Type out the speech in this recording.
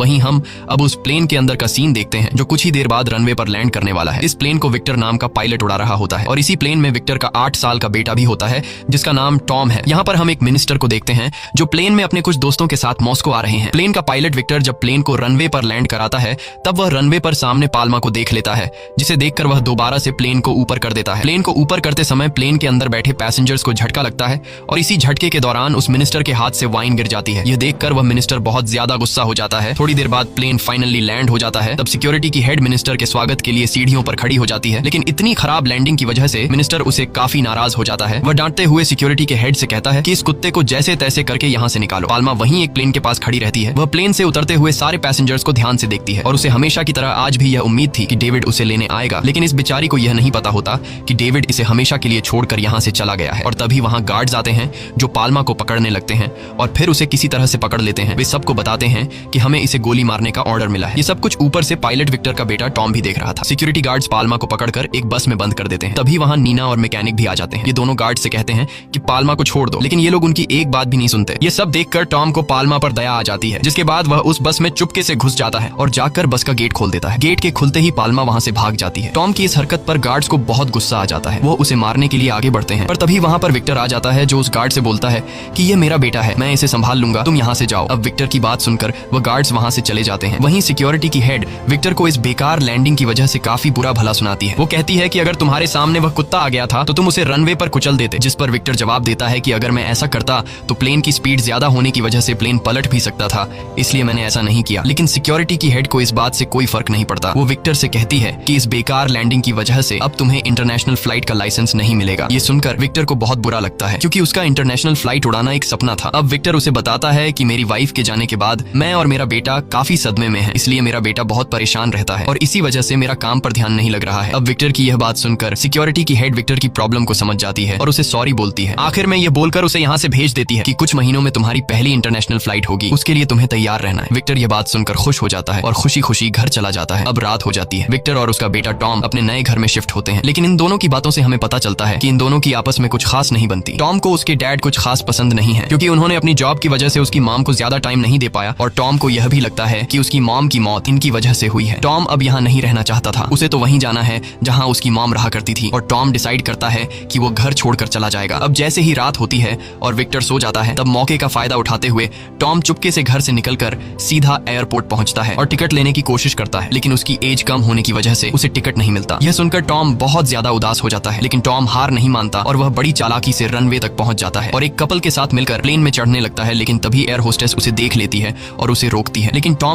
वहीं हम अब उस प्लेन के अंदर का सीन देखते हैं जो कुछ ही देर बाद रनवे पर लैंड करने वाला है। इस प्लेन को विक्टर नाम का पायलट उड़ा रहा होता है और इसी प्लेन में विक्टर का 8 साल का बेटा भी होता है जिसका नाम टॉम है। यहाँ पर हम एक मिनिस्टर को देखते हैं जो प्लेन में अपने कुछ दोस्तों के साथ मॉस्को आ रहे हैं। प्लेन का पायलट विक्टर जब प्लेन को रनवे पर लैंड कराता है तब वह रनवे पर सामने पाल्मा को देख लेता है, जिसे देखकर वह दोबारा से प्लेन को ऊपर कर देता है। प्लेन को ऊपर करते समय प्लेन के अंदर बैठे पैसेंजर्स को झटका लगता है और इसी झटके के दौरान उस मिनिस्टर के हाथ से वाइन गिर जाती है। यह देखकर वह मिनिस्टर बहुत ज्यादा गुस्सा हो जाता है। थोड़ी देर बाद प्लेन फाइनली लैंड हो जाता है। तब सिक्योरिटी की हेड मिनिस्टर के स्वागत के लिए सीढ़ियों पर खड़ी हो जाती है, लेकिन इतनी खराब लैंडिंग की वजह से मिनिस्टर उसे काफी नाराज हो जाता है। वह डांटते हुए सिक्योरिटी के हेड से कहता है कि इस कुत्ते को जैसे तैसे करके यहाँ से निकालो। पाल्मा वहीं एक प्लेन के पास खड़ी रहती है। वह प्लेन से उतरते हुए सारे पैसेंजर्स को ध्यान से देखती है और उसे हमेशा की तरह आज भी यह उम्मीद थी कि डेविड उसे लेने आएगा, लेकिन इस बेचारी को यह नहीं पता होता कि डेविड इसे हमेशा के लिए छोड़कर यहाँ से चला गया है। और तभी वहाँ गार्ड्स आते हैं जो पाल्मा को पकड़ने लगते हैं और फिर उसे किसी तरह से पकड़ लेते हैं। वे सबको बताते हैं कि हमें इसे गोली मारने का ऑर्डर मिला है। ये सब कुछ ऊपर से पायलट विक्टर का बेटा टॉम भी देख रहा था। सिक्योरिटी गार्ड्स पाल्मा को पकड़कर एक बस में बंद कर देते हैं। तभी वहाँ नीना और मैकेनिक भी आ जाते हैं। ये दोनों गार्ड से कहते हैं कि पाल्मा को छोड़ दो, लेकिन ये लोग उनकी एक बात भी नहीं सुनते। ये सब देखकर टॉम को पाल्मा पर दया आ जाती है, जिसके बाद वह उस बस में चुपके से घुस जाता है और जाकर बस का गेट खोल देता है। गेट के खुलते ही पाल्मा वहाँ से भाग जाती है। टॉम की इस हरकत पर गार्ड्स को बहुत गुस्सा आ जाता है। वो उसे मारने के लिए आगे बढ़ते हैं, पर तभी वहाँ पर विक्टर आ जाता है जो उस गार्ड से बोलता है कि ये मेरा बेटा है, मैं इसे संभाल लूंगा, तुम यहाँ से जाओ। अब विक्टर की बात सुनकर वह गार्ड्स वहाँ से चले जाते हैं। वहीं सिक्योरिटी की हेड विक्टर को इस बेकार लैंडिंग की वजह से काफी बुरा भला सुनाती है। वो कहती है कि अगर तुम्हारे सामने वह कुत्ता आ गया था तो तुम उसे रनवे पर कुचल देते, जिस पर विक्टर जवाब देता है कि अगर मैं ऐसा करता तो प्लेन की स्पीड ज्यादा होने की वजह से प्लेन पलट भी सकता था, इसलिए मैंने ऐसा नहीं किया। लेकिन सिक्योरिटी की हेड को इस बात से कोई फर्क नहीं पड़ता। वो विक्टर से कहती है कि इस बेकार लैंडिंग की वजह से अब तुम्हें इंटरनेशनल फ्लाइट का लाइसेंस नहीं मिलेगा। ये सुनकर विक्टर को बहुत बुरा लगता है क्योंकि उसका इंटरनेशनल फ्लाइट उड़ाना एक सपना था। अब विक्टर उसे बताता है कि मेरी वाइफ के जाने के बाद मैं और मेरा बेटा काफी सदमे में है, इसलिए मेरा बेटा बहुत परेशान रहता है और इसी वजह से मेरा काम पर ध्यान नहीं लग रहा है। अब विक्टर की यह बात सुनकर सिक्योरिटी की हेड विक्टर की प्रॉब्लम को समझ जाती है और उसे सॉरी बोलती है। आखिर में यह बोलकर उसे यहाँ से भेज देती है कि कुछ महीनों में तुम्हारी पहली इंटरनेशनल फ्लाइट होगी, उसके लिए तुम्हें तैयार रहना है। विक्टर यह बात सुनकर खुश हो जाता है और खुशी खुशी घर चला जाता है। अब रात हो जाती है। विक्टर और उसका बेटा टॉम अपने नए घर में शिफ्ट होते हैं, लेकिन इन दोनों की बातों से हमें पता चलता है कि इन दोनों की आपस में कुछ खास नहीं बनती। टॉम को उसके डैड कुछ खास पसंद नहीं है क्योंकि उन्होंने अपनी जॉब की वजह से उसकी मॉम को ज्यादा टाइम नहीं दे पाया और टॉम को यह भी लगता है कि उसकी मॉम की मौत इनकी वजह से हुई है। टॉम अब यहाँ नहीं रहना चाहता था, उसे तो वहीं जाना है जहाँ उसकी मॉम रहा करती थी और टॉम डिसाइड करता है कि वो घर छोड़कर चला जाएगा। अब जैसे ही रात होती है और विक्टर सो जाता है, तब मौके का फायदा उठाते हुए टॉम चुपके से घर से निकलकर सीधा एयरपोर्ट पहुंचता है और टिकट लेने की कोशिश करता है, लेकिन उसकी एज कम होने की वजह से उसे टिकट नहीं मिलता। यह सुनकर टॉम बहुत ज्यादा उदास हो जाता है, लेकिन टॉम हार नहीं मानता और वह बड़ी चालाकी से रनवे तक पहुंच जाता है और एक कपल के साथ मिलकर प्लेन में चढ़ने लगता है। लेकिन तभी एयर होस्टेस उसे देख लेती है और उसे रोकती है, लेकिन टॉम